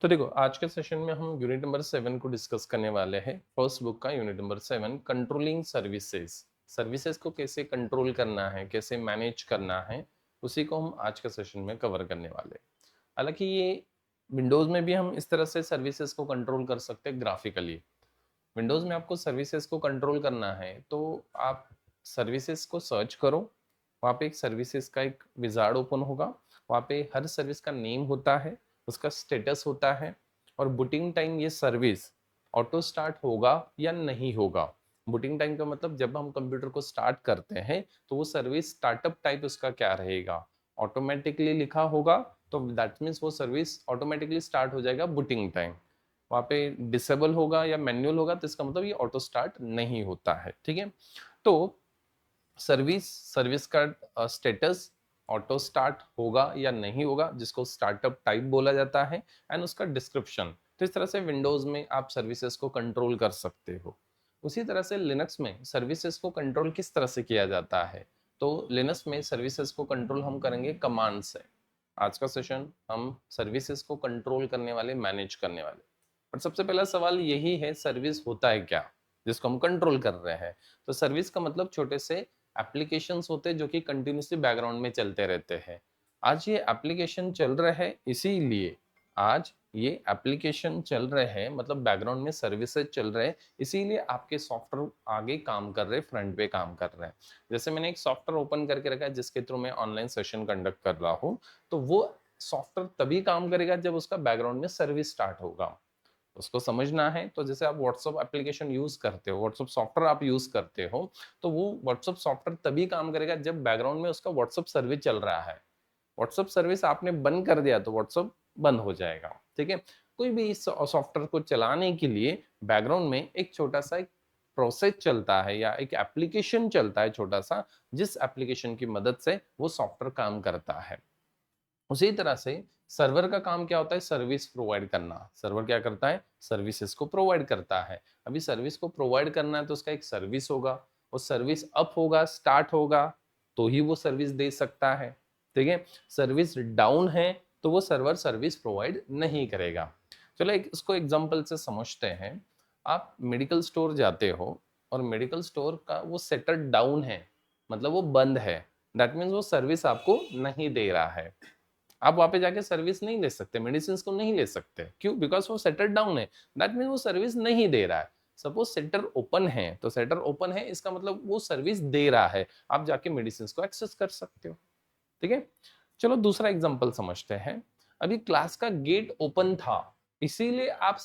तो देखो, आज के सेशन में हम यूनिट नंबर 7 को डिस्कस करने वाले हैं। फर्स्ट बुक का unit number 7, controlling services. Services को कैसे कंट्रोल करना है, कैसे मैनेज करना है, उसी को हम आज के सेशन में कवर करने वाले हैं। हालांकि ये विंडोज में भी हम इस तरह से सर्विसेज को कंट्रोल कर सकते हैं ग्राफिकली। विंडोज में आपको सर्विसेज को कंट्रोल करना है तो आप सर्विसेज को सर्च करो। वहाँ पे एक सर्विसेज का एक विजार्ड ओपन होगा। वहाँ पे हर सर्विस का नेम होता है, उसका स्टेटस होता है और बूटिंग टाइम, ये सर्विस ऑटो स्टार्ट होगा या नहीं होगा। बूटिंग टाइम का मतलब जब हम कंप्यूटर को स्टार्ट करते हैं तो वो सर्विस स्टार्टअप टाइप उसका क्या रहेगा, ऑटोमेटिकली लिखा होगा। तो दैट मीन्स वो सर्विस ऑटोमेटिकली स्टार्ट हो जाएगा बूटिंग टाइम। वहाँ पे डिसेबल होगा या मैनुअल होगा तो इसका मतलब ये ऑटो स्टार्ट नहीं होता है। ठीक है, तो सर्विस सर्विस का स्टेटस ऑटो स्टार्ट होगा या नहीं होगा, जिसको स्टार्टअप टाइप बोला जाता है, एंड उसका डिस्क्रिप्शन। तो इस तरह से विंडोज में आप सर्विसेज को कंट्रोल कर सकते हो। उसी तरह से लिनक्स में सर्विसेज को कंट्रोल किस तरह से किया जाता है, तो लिनक्स में सर्विसेज को कंट्रोल हम करेंगे कमांड से। आज का सेशन हम सर्विसेज को कंट्रोल करने वाले, मैनेज करने वाले। और सबसे पहला सवाल यही है, सर्विस होता है क्या जिसको हम कंट्रोल कर रहे हैं। तो सर्विस का मतलब छोटे से एप्लीकेशंस होते हैं जो कि कंटिन्यूसली बैकग्राउंड में चलते रहते हैं। आज ये एप्लीकेशन चल रहा है, इसीलिए आज ये एप्लीकेशन चल रहे हैं, मतलब बैकग्राउंड में सर्विसेज चल रहे हैं, इसीलिए आपके सॉफ्टवेयर आगे काम कर रहे हैं, फ्रंट पे काम कर रहे हैं। जैसे मैंने एक सॉफ्टवेयर ओपन करके रखा है जिसके थ्रू मैं ऑनलाइन सेशन कंडक्ट कर रहा हूँ, तो वो सॉफ्टवेयर तभी काम करेगा जब उसका बैकग्राउंड में सर्विस स्टार्ट होगा। उसको समझना है तो जैसे आप व्हाट्सअप एप्लीकेशन यूज करते हो, व्हाट्सअप सॉफ्टवेयर आप यूज करते हो, तो वो व्हाट्सअप सॉफ्टवेयर तभी काम करेगा जब बैकग्राउंड में उसका व्हाट्सअप सर्विस चल रहा है। व्हाट्सअप सर्विस आपने बंद कर दिया तो व्हाट्सअप बंद हो जाएगा। ठीक है, कोई भी इस सॉफ्टवेयर को चलाने के लिए बैकग्राउंड में एक छोटा सा एक प्रोसेस चलता है या एक एप्लीकेशन चलता है छोटा सा, जिस एप्लीकेशन की मदद से वो सॉफ्टवेयर काम करता है। उसी तरह से सर्वर का काम क्या होता है, सर्विस प्रोवाइड करना। सर्वर क्या करता है, सर्विसेज को प्रोवाइड करता है। अभी सर्विस को प्रोवाइड करना है तो उसका एक सर्विस होगा, वो सर्विस अप होगा, स्टार्ट होगा, तो ही वो सर्विस दे सकता है। ठीक है, सर्विस डाउन है तो वो सर्वर सर्विस प्रोवाइड नहीं करेगा। चलो एक इसको एग्जांपल से समझते हैं। आप मेडिकल स्टोर जाते हो और मेडिकल स्टोर का वो सेटर डाउन है, मतलब वो बंद है। दैट मीन्स वो सर्विस आपको नहीं दे रहा है। आप वहां पे जाके सर्विस नहीं ले सकते, मेडिसिन को नहीं ले सकते। क्यों? बिकॉज वो सेटर डाउन है। दैट मीन वो सर्विस नहीं दे रहा है। सपोज सेटर ओपन है, तो सेटर ओपन है इसका मतलब वो सर्विस दे रहा है, आप जाके मेडिसिन को एक्सेस कर सकते हो। ठीक है, चलो दूसरा एग्जांपल समझते हैं। अभी क्लास का गेट ओपन था, इसीलिए आप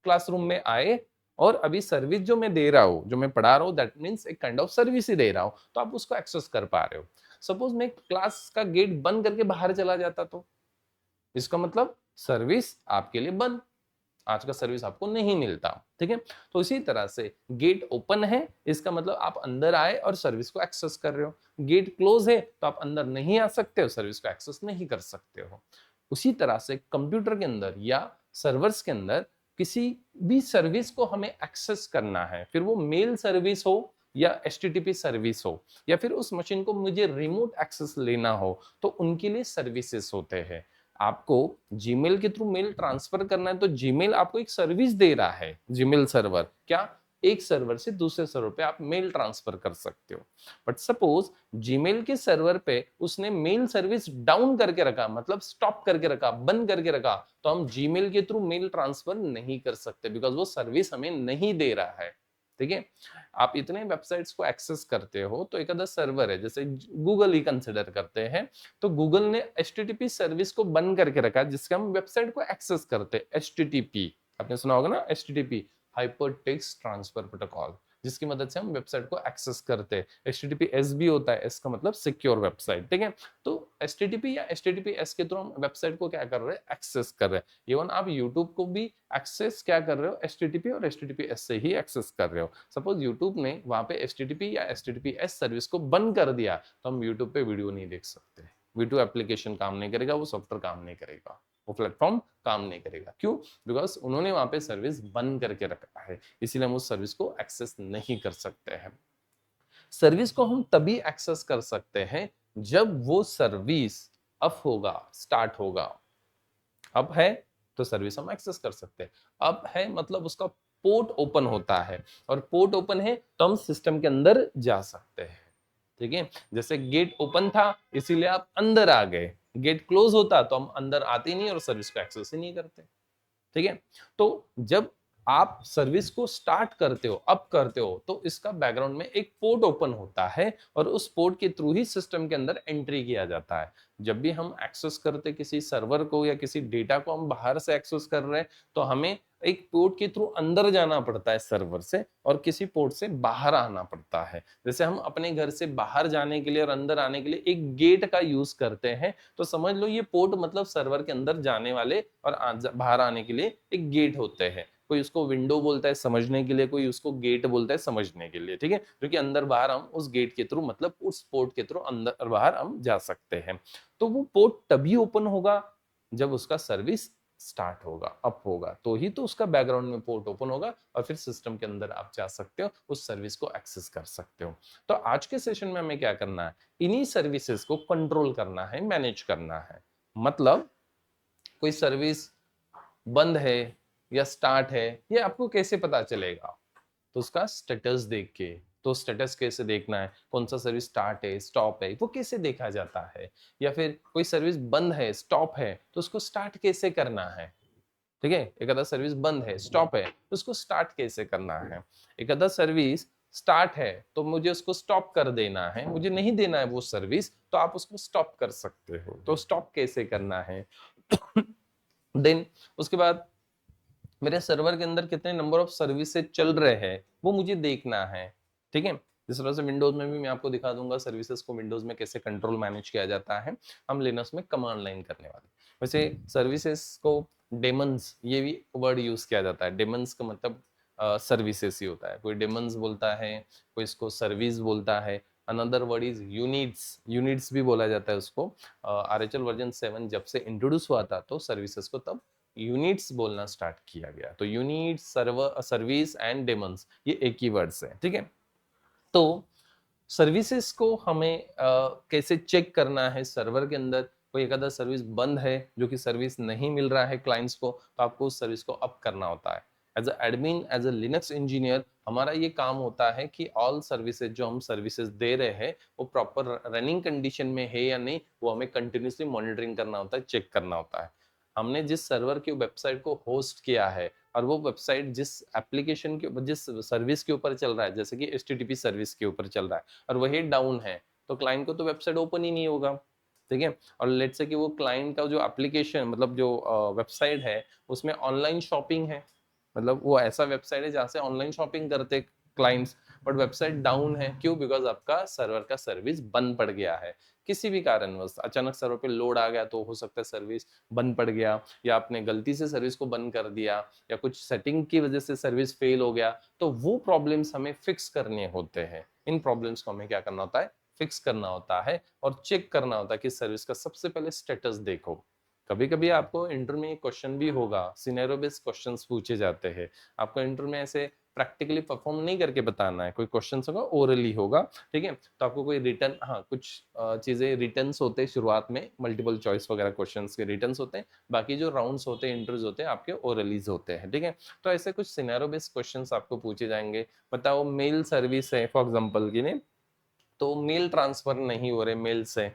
क्लासरूम में आए, और अभी सर्विस जो मैं दे रहा हूँ, जो मैं पढ़ा रहा हूँ, दैट मीन्स एक काइंड ऑफ सर्विस ही दे रहा हूँ, तो आप उसको एक्सेस कर पा रहे हो। सपोज मैं क्लास का गेट बंद करके बाहर चला जाता तो इसका मतलब सर्विस आपके लिए बंद, आज का सर्विस आपको नहीं मिलता। ठीक है, तो इसी तरह से गेट ओपन है, इसका मतलब आप अंदर आए और सर्विस को एक्सेस कर रहे हो। गेट क्लोज है तो आप अंदर नहीं आ सकते हो, सर्विस को एक्सेस नहीं कर सकते हो। उसी तरह से कंप्यूटर के अंदर या सर्वर्स के अंदर किसी भी सर्विस को हमें एक्सेस करना है, फिर वो मेल सर्विस हो या एचटीटीपी सर्विस हो, या फिर उस मशीन को मुझे रिमोट एक्सेस लेना हो, तो उनके लिए सर्विसेज होते हैं। आपको जीमेल के थ्रू मेल ट्रांसफर करना है तो जीमेल आपको एक सर्विस दे रहा है। जीमेल सर्वर क्या, एक सर्वर से दूसरे सर्वर पे आप मेल ट्रांसफर कर सकते हो। बट सपोज जीमेल के सर्वर पे उसने मेल सर्विस डाउन करके रखा, मतलब स्टॉप करके रखा, बंद करके रखा, तो हम जीमेल के थ्रू मेल ट्रांसफर नहीं कर सकते, बिकॉज वो सर्विस हमें नहीं दे रहा है। ठीक है, आप इतने वेबसाइट्स को एक्सेस करते हो तो एक आधा सर्वर है, जैसे गूगल ही कंसिडर करते हैं, तो गूगल ने एचटीटीपी सर्विस को बंद करके रखा जिससे हम वेबसाइट को एक्सेस करते हैं। एचटीटीपी आपने सुना होगा ना, HTTP hyper text transfer protocol, जिसकी मदद से हम वेबसाइट को एक्सेस करते हैं। एचटीटीपीएस भी होता है, एस का मतलब सिक्योर वेबसाइट। ठीक है, तो एचटीटीपी या एचटीटीपीएस के थ्रू हम वेबसाइट को क्या कर रहे हैं, एक्सेस कर रहे हैं। इवन आप यूट्यूब को भी एक्सेस क्या कर रहे हो, एचटीटीपी और एचटीटीपीएस से ही एक्सेस कर रहे हो। सपोज यूट्यूब ने वहां पे एचटीटीपी या एचटीटीपीएस सर्विस को बंद कर दिया तो हम यूट्यूब पे वीडियो नहीं देख सकते। वीडियो एप्लीकेशन काम नहीं करेगा, वो सॉफ्टवेयर काम नहीं करेगा, वो प्लेटफॉर्म काम नहीं करेगा। क्यों? बिकॉज उन्होंने वहां पे सर्विस बंद करके रखा है, इसीलिए हम उस सर्विस को एक्सेस नहीं कर सकते हैं। सर्विस को हम तभी एक्सेस कर सकते हैं जब वो सर्विस अप होगा, स्टार्ट होगा। अप है तो सर्विस हम एक्सेस कर सकते हैं। अब है मतलब उसका पोर्ट ओपन होता है, और पोर्ट ओपन है तो हम सिस्टम के अंदर जा सकते हैं। ठीक है, जैसे गेट ओपन था इसीलिए आप अंदर आ गए, गेट क्लोज होता तो हम अंदर आते ही नहीं और सर्विस को एक्सेस ही नहीं करते। ठीक है, तो जब आप सर्विस को स्टार्ट करते हो, अप करते हो, तो इसका बैकग्राउंड में एक पोर्ट ओपन होता है और उस पोर्ट के थ्रू ही सिस्टम के अंदर एंट्री किया जाता है। जब भी हम एक्सेस करते किसी सर्वर को या किसी डेटा को हम बाहर से एक्सेस कर रहे हैं, तो हमें एक पोर्ट के थ्रू अंदर जाना पड़ता है सर्वर से, और किसी पोर्ट से बाहर आना पड़ता है। जैसे हम अपने घर से बाहर जाने के लिए और अंदर आने के लिए एक गेट का यूज करते हैं, तो समझ लो ये पोर्ट मतलब सर्वर के अंदर जाने वाले और बाहर आने के लिए एक गेट होते हैं। कोई उसको विंडो बोलता है समझने के लिए, कोई उसको गेट बोलता है समझने के लिए। ठीक है, क्योंकि अंदर बाहर हम उस गेट के थ्रू मतलब उस पोर्ट के थ्रू अंदर और बाहर हम जा सकते हैं। तो वो पोर्ट तभी ओपन होगा जब उसका सर्विस स्टार्ट होगा, अप होगा, तो ही तो उसका बैकग्राउंड में पोर्ट ओपन होगा और फिर सिस्टम के अंदर आप जा सकते हो, उस सर्विस को एक्सेस कर सकते हो। तो आज के सेशन में हमें क्या करना है, इन्हीं सर्विसेज को कंट्रोल करना है, मैनेज करना है। मतलब कोई सर्विस बंद है या स्टार्ट है, ये आपको कैसे पता चलेगा? तो उसका स्टेटस देख के। तो स्टेटस कैसे देखना है, कौन सा सर्विस स्टार्ट है स्टॉप है, वो कैसे देखा जाता है? या फिर कोई सर्विस बंद है स्टॉप है तो उसको स्टार्ट कैसे करना है? ठीक है, एक आधा सर्विस बंद है स्टॉप है तो उसको स्टार्ट कैसे करना है? एक आधा सर्विस स्टार्ट है तो मुझे उसको स्टॉप कर देना है, मुझे नहीं देना है वो सर्विस, तो आप उसको स्टॉप कर सकते हो, तो स्टॉप कैसे करना है? देन उसके बाद मेरे सर्वर के अंदर कितने नंबर ऑफ सर्विसेज चल रहे हैं वो मुझे देखना है। ठीक है, जिस तरह से विंडोज में भी मैं आपको दिखा दूंगा सर्विसेज को विंडोज में कैसे कंट्रोल मैनेज किया जाता है, हम लिनक्स में कमांड लाइन करने वाले। वैसे सर्विसेज को डेमन्स ये भी वर्ड यूज किया जाता है, डेमन्स का मतलब सर्विसेज ही होता है। कोई डेमन्स बोलता है, कोई इसको सर्विस बोलता है। Another word is units, units भी बोला जाता है उसको। RHL वर्जन 7 जब से इंट्रोड्यूस हुआ था तो सर्विसेज को तब यूनिट्स बोलना स्टार्ट किया गया। तो unit, server, service and Demons ये एक ही वर्ड्स है। ठीक है, तो सर्विसेज को हमें कैसे चेक करना है? सर्वर के अंदर कोई एक आधा सर्विस बंद है, जो कि सर्विस नहीं मिल रहा है क्लाइंट्स को, तो आपको उस सर्विस को अप करना होता है। As a admin, as a Linux engineer, हमारा ये काम होता है कि ऑल सर्विसेज जो हम सर्विसेज दे रहे हैं वो प्रॉपर रनिंग कंडीशन में है या नहीं, वो हमें कंटिन्यूसली मॉनिटरिंग करना होता है, चेक करना होता है। हमने जिस सर्वर की वेबसाइट को होस्ट किया है और वो वेबसाइट जिस एप्लीकेशन के जिस सर्विस के ऊपर चल रहा है, जैसे कि HTTP सर्विस के ऊपर चल रहा है और वही डाउन है, तो क्लाइंट को तो वेबसाइट ओपन ही नहीं होगा। ठीक है, और लेट्स से कि वो क्लाइंट का जो एप्लीकेशन मतलब जो वेबसाइट है उसमें ऑनलाइन शॉपिंग है, मतलब वो ऐसा वेबसाइट है जहाँ से ऑनलाइन शॉपिंग करते क्लाइंट्स, बट वेबसाइट डाउन है। क्यों? बिकॉज आपका सर्वर का सर्विस बंद पड़ गया है, किसी भी कारणवश अचानक सर्वर पे लोड आ गया तो हो सकता है सर्विस बंद पड़ गया, या आपने गलती से सर्विस को बंद कर दिया, या कुछ सेटिंग की वजह से सर्विस फेल हो गया, तो वो प्रॉब्लम्स हमें फिक्स करने होते हैं। इन प्रॉब्लम्स को हमें क्या करना होता है? फिक्स करना होता है और चेक करना होता है कि सर्विस का सबसे पहले स्टेटस देखो। कभी कभी आपको इंटरव्यू में क्वेश्चन भी होगा, सिनेरियो बेस्ड क्वेश्चंस पूछे जाते हैं, आपको इंटरव्यू में ऐसे प्रैक्टिकली परफॉर्म नहीं करके बताना है, कोई क्वेश्चन होगा ओरली होगा। ठीक है, तो आपको कोई रिटर्न, हाँ कुछ चीजें रिटर्न्स होते हैं शुरुआत में, मल्टीपल चॉइस वगैरह क्वेश्चंस के रिटर्न्स होते हैं, बाकी जो राउंड्स होते हैं, इंटरव्यूज होते हैं, आपके ओरलीज होते हैं। ठीक है, तो ऐसे कुछ सिनेरियो बेस्ड क्वेश्चंस आपको पूछे जाएंगे। बताओ मेल सर्विस है फॉर एग्जांपल की नहीं, तो मेल ट्रांसफर नहीं हो रहे मेल से,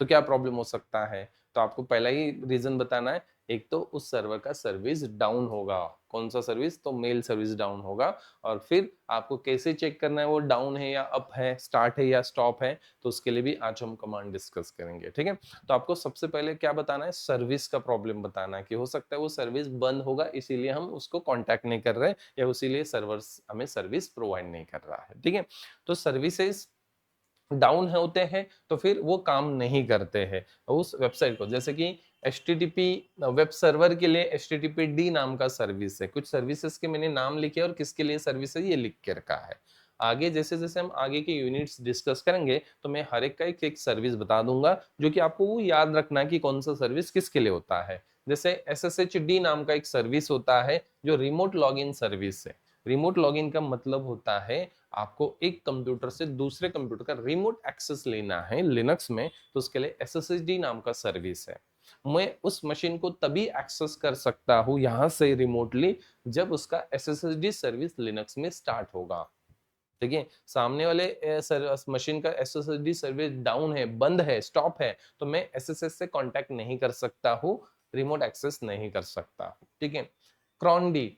तो क्या प्रॉब्लम हो सकता है? तो आपको पहला ही रीजन बताना है, एक तो उस सर्वर का सर्विस डाउन होगा। कौन सा सर्विस? तो मेल सर्विस डाउन होगा। और फिर आपको कैसे चेक करना है वो डाउन है या अप है, स्टार्ट है या स्टॉप है, तो उसके लिए भी आज हम कमांड डिस्कस करेंगे। ठीक है, तो आपको सबसे पहले क्या बताना है? सर्विस का प्रॉब्लम बताना है कि हो सकता है वो सर्विस बंद होगा इसीलिए हम उसको कॉन्टैक्ट नहीं कर रहे, या इसीलिए सर्वर हमें सर्विस प्रोवाइड नहीं कर रहा है। ठीक है, तो सर्विसेज डाउन होते हैं तो फिर वो काम नहीं करते हैं उस वेबसाइट को। जैसे कि HTTP वेब सर्वर के लिए HTTPD नाम का सर्विस है, कुछ सर्विसेज के मैंने नाम लिखे और किसके लिए सर्विस है ये लिख के रखा है। आगे जैसे जैसे हम आगे के यूनिट्स डिस्कस करेंगे तो मैं हर एक का एक सर्विस बता दूंगा, जो कि आपको वो याद रखना है कि कौन सा सर्विस किसके लिए होता है। जैसे SSHD नाम का एक सर्विस होता है जो रिमोट लॉगिन सर्विस है। रिमोट लॉगिन का मतलब होता है आपको एक कंप्यूटर से दूसरे कंप्यूटर का रिमोट एक्सेस लेना है लिनक्स में, तो उसके लिए SSHD नाम का सर्विस है। मैं उस मशीन को तभी एक्सेस कर सकता हूँ यहाँ से रिमोटली जब उसका SSHD सर्विस लिनक्स में स्टार्ट होगा। ठीक है, सामने वाले मशीन का SSHD सर्विस डाउन है, बंद है, स्टॉप है, तो मैं SSH से कांटेक्ट नहीं कर सकता हूँ, रिमोट एक्सेस नहीं कर सकता। ठीक है, cron d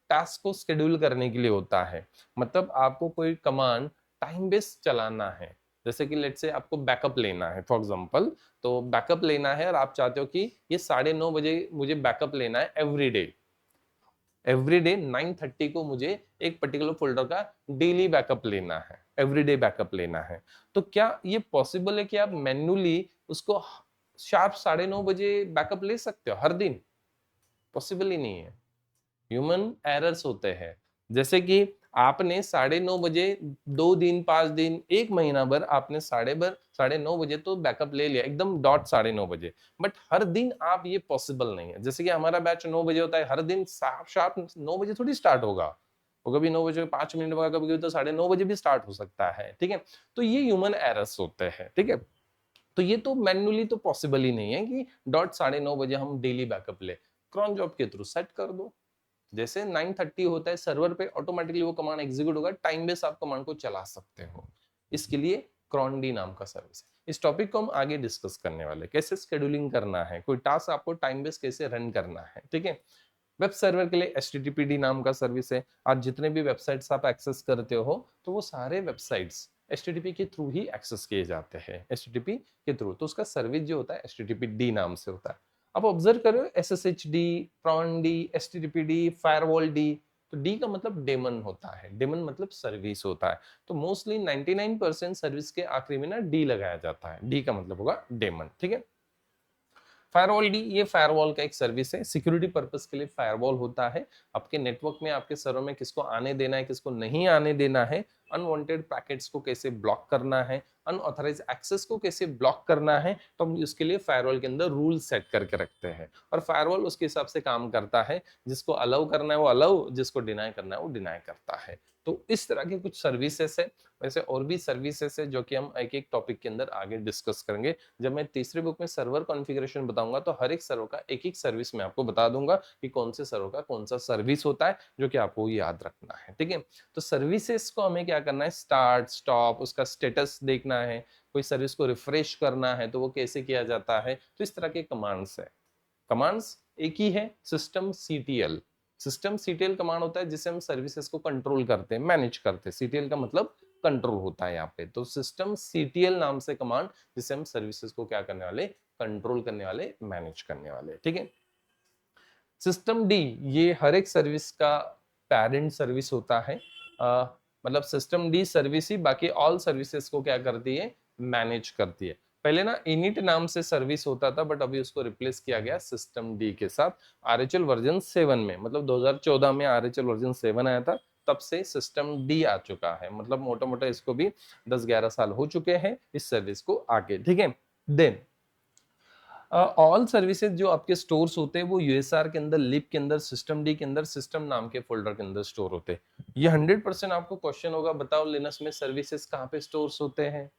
टास्क को शेड्यूल करने के लिए होता है, मतलब आपको कोई कमांड टाइम बेस्ड चलाना है, जैसे कि लेट्स से आपको बैकअप लेना है फॉर एग्जांपल, तो बैकअप लेना है और आप चाहते हो कि ये 9:30 बजे मुझे बैकअप लेना है एवरीडे 9:30 को मुझे एक पर्टिकुलर फोल्डर का डेली बैकअप लेना है, एवरीडे बैकअप लेना है। तो क्या ये पॉसिबल है कि आप मैन्युअली उसको शार्प 9:30 बजे बैकअप ले सकते हो हर दिन? पॉसिबल ही नहीं है, ह्यूमन एरर्स होते हैं। जैसे कि आपने 9:30 बजे 2 दिन, 5 दिन, 1 महीना भर आपने 9:30 बजे तो बैकअप ले लिया एकदम डॉट 9:30 बजे, बट हर दिन आप ये पॉसिबल नहीं है। जैसे कि हमारा बैच 9 बजे होता है, हर दिन शार्प 9 बजे थोड़ी स्टार्ट होगा, वो कभी 9 बजे 5 मिनट बाद, कभी कभी तो 9:30 बजे भी स्टार्ट हो सकता है। ठीक है, तो ये ह्यूमन एरर्स होते हैं। ठीक है, तो ये तो मैन्युअली तो पॉसिबल ही नहीं है कि डॉट 9:30 बजे हम डेली बैकअप ले, क्रॉन जॉब के थ्रू सेट कर दो। जैसे 9:30 होता है सर्वर पे ऑटोमेटिकली वो कमांड एग्जीक्यूट होगा, टाइम बेस आप कमांड को चला सकते हो। इसके लिए क्रॉनडी नाम का सर्विस है। इस टॉपिक को हम आगे डिस्कस करने वाले, कैसे शेड्यूलिंग करना है, कोई टास्क आपको टाइम बेस कैसे रन करना है। ठीक है, वेब सर्वर के लिए HTTPD नाम का सर्विस है। आज जितने भी वेबसाइट्स आप एक्सेस करते हो तो वो सारे वेबसाइट्स HTTP के थ्रू ही एक्सेस किए जाते हैं, HTTP के थ्रू, तो उसका सर्विस जो होता है HTTPD नाम से होता है। आप ऑब्जर्व करो SSHD, crond, HTTPD, firewalld, तो डी का मतलब डेमन होता है, डेमन मतलब सर्विस होता है। तो मोस्टली 99% सर्विस के आखिरी में ना डी लगाया जाता है, डी का मतलब होगा डेमन। ठीक है, फायरवॉल डी, ये फायरवॉल का एक सर्विस है, सिक्योरिटी पर्पस के लिए फायरवॉल होता है। आपके नेटवर्क में, आपके सर्वर में किसको आने देना है, किसको नहीं आने देना है, अनवांटेड पैकेट्स को कैसे ब्लॉक करना है, अनऑथराइज एक्सेस को कैसे ब्लॉक करना है, तो हम इसके लिए फायरवॉल के अंदर रूल सेट करके रखते हैं और फायरवॉल उसके हिसाब से काम करता है। जिसको अलाउ करना है वो अलाउ, जिसको डिनाई करना है वो डिनाई करता है। तो इस तरह के कुछ सर्विसेज है। वैसे और भी सर्विसेज है जो कि हम एक एक टॉपिक के अंदर आगे डिस्कस करेंगे। जब मैं तीसरे बुक में सर्वर कॉन्फ़िगरेशन बताऊंगा तो हर एक सर्वर का एक एक सर्विस मैं आपको बता दूंगा कि कौन से सर्वर का कौन सा सर्विस होता है, जो कि आपको याद रखना है। ठीक है, तो सर्विसेज को हमें क्या करना है, स्टार्ट स्टॉप, उसका स्टेटस देखना है, कोई सर्विस को रिफ्रेश करना है तो वो कैसे किया जाता है। तो इस तरह के कमांड्स है। कमांड्स एक ही है, system CTL. System CTL command होता है जिससे हम सर्विसेज को कंट्रोल करते हैं, मैनेज करते हैं। सीटीएल का मतलब कंट्रोल होता है यहाँ पे, तो सिस्टम सीटीएल नाम से कमांड जिससे हम सर्विसेज को क्या करने वाले, कंट्रोल करने वाले, मैनेज करने वाले। ठीक है, सिस्टम डी, ये हर एक सर्विस का पेरेंट सर्विस होता है। मतलब सिस्टम डी सर्विस ही बाकी ऑल सर्विसेज को क्या करती है, मैनेज करती है। पहले ना इनिट नाम से सर्विस होता था, बट अभी उसको रिप्लेस किया गया सिस्टम डी के साथ। RHL वर्जन 7 में, मतलब 2014 में RHL वर्जन 7 आया था, तब से सिस्टम डी आ चुका है। मतलब मोटा मोटा इसको भी 10-11 साल हो चुके हैं इस सर्विस को आगे। ठीक है, देन ऑल सर्विसेज जो आपके स्टोर्स होते हैं वो यूएसआर के अंदर, लिप के अंदर, सिस्टम डी के अंदर, सिस्टम नाम के फोल्डर के अंदर स्टोर होते हैं। ये 100% आपको क्वेश्चन होगा, बताओ लिनक्स में सर्विसेज कहाँ पे स्टोर्स होते हैं।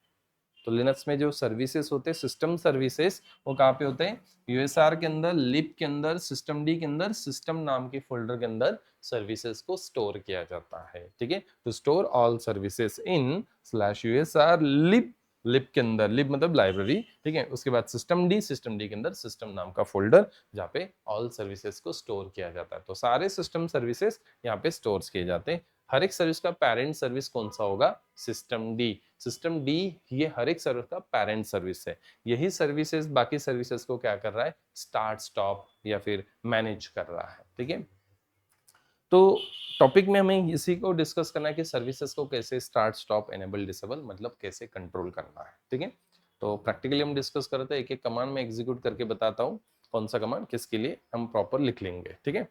तो लिनक्स में जो सर्विसेज होते हैं, सिस्टम सर्विसेज, वो कहाँ पे होते हैं, यूएसआर के अंदर, लिप के अंदर, सिस्टम डी के अंदर, सिस्टम नाम के फोल्डर के अंदर सर्विसेज को स्टोर किया जाता है। ठीक है, to store all services in /usr lib, lib के अंदर, लिप मतलब लाइब्रेरी। ठीक है, उसके बाद सिस्टम डी के अंदर सिस्टम नाम का फोल्डर जहाँ पे ऑल सर्विसेज को स्टोर किया जाता है। तो सारे सिस्टम सर्विसेज यहाँ पे स्टोर किए जाते हैं। हर एक सर्विस का पेरेंट सर्विस कौन सा होगा, सिस्टम डी। सिस्टम डी ये हर एक सर्विस का पेरेंट सर्विस है। यही सर्विसेज बाकी सर्विसेज को क्या कर रहा है, स्टार्ट स्टॉप या फिर मैनेज कर रहा है। ठीक है, तो टॉपिक में हमें इसी को डिस्कस करना है कि सर्विसेज को कैसे स्टार्ट स्टॉप एनेबल डिसेबल मतलब कैसे कंट्रोल करना है। ठीक है, तो प्रैक्टिकली हम डिस्कस करते हैं, एक एक कमांड में एग्जीक्यूट करके बताता हूँ कौन सा कमांड किसके लिए, हम प्रॉपर लिख लेंगे। ठीक है,